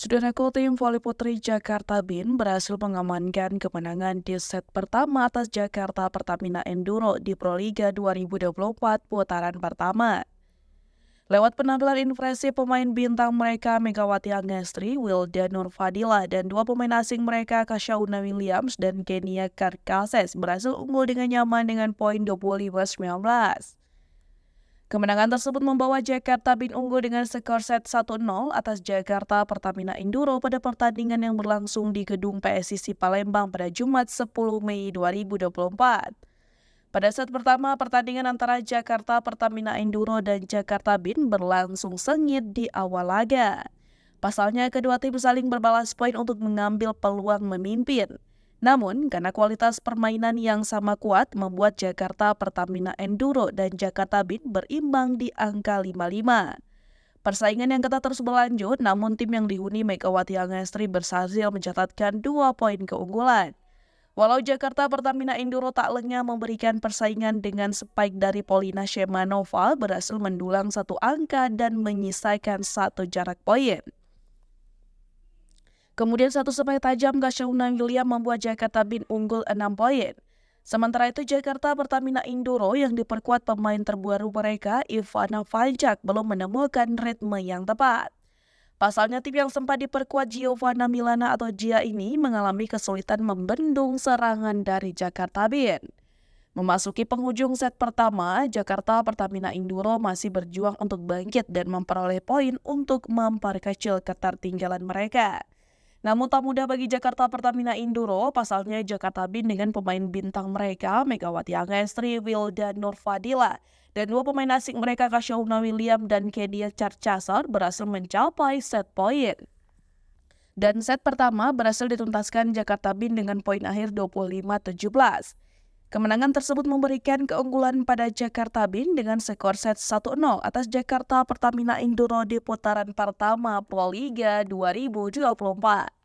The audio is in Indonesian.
Saudaraku, tim voli putri Jakarta BIN berhasil mengamankan kemenangan di set pertama atas Jakarta Pertamina Enduro di Proliga 2024 putaran pertama. Lewat penampilan impresif pemain bintang mereka Megawati Angestri, Wilda Nurfadila, dan dua pemain asing mereka Kashauna Williams dan Kenia Karkases berhasil unggul dengan nyaman dengan poin 25-19. Kemenangan tersebut membawa Jakarta BIN unggul dengan skor set 1-0 atas Jakarta Pertamina Enduro pada pertandingan yang berlangsung di gedung PSIC Palembang pada Jumat 10 Mei 2024. Pada set pertama, pertandingan antara Jakarta Pertamina Enduro dan Jakarta BIN berlangsung sengit di awal laga. Pasalnya, kedua tim saling berbalas poin untuk mengambil peluang memimpin. Namun, karena kualitas permainan yang sama kuat membuat Jakarta Pertamina Enduro dan Jakarta BIN berimbang di angka 5-5. Persaingan yang ketat terus berlanjut, namun tim yang dihuni Megawati Angestri berhasil mencatatkan 2 poin keunggulan. Walau Jakarta Pertamina Enduro tak lengah memberikan persaingan dengan spike dari Polina Shemanova berhasil mendulang 1 angka dan menyisakan 1 jarak poin. Kemudian satu sepak tajam Kashauna William membuat Jakarta BIN unggul 6 poin. Sementara itu Jakarta Pertamina Enduro yang diperkuat pemain terbaru mereka Ivana Faljak belum menemukan ritme yang tepat. Pasalnya tim yang sempat diperkuat Giovanna Milana atau Gia ini mengalami kesulitan membendung serangan dari Jakarta BIN. Memasuki penghujung set pertama, Jakarta Pertamina Enduro masih berjuang untuk bangkit dan memperoleh poin untuk memperkecil ketertinggalan mereka. Namun tak mudah bagi Jakarta Pertamina Enduro, pasalnya Jakarta BIN dengan pemain bintang mereka Megawati Angestri, Wilda Nurfadila, dan dua pemain asing mereka Kashauna William dan Kenia Karkases berhasil mencapai set poin. Dan set pertama berhasil dituntaskan Jakarta BIN dengan poin akhir 25-17. Kemenangan tersebut memberikan keunggulan pada Jakarta BIN dengan skor set 1-0 atas Jakarta Pertamina Enduro di putaran pertama Proliga 2024.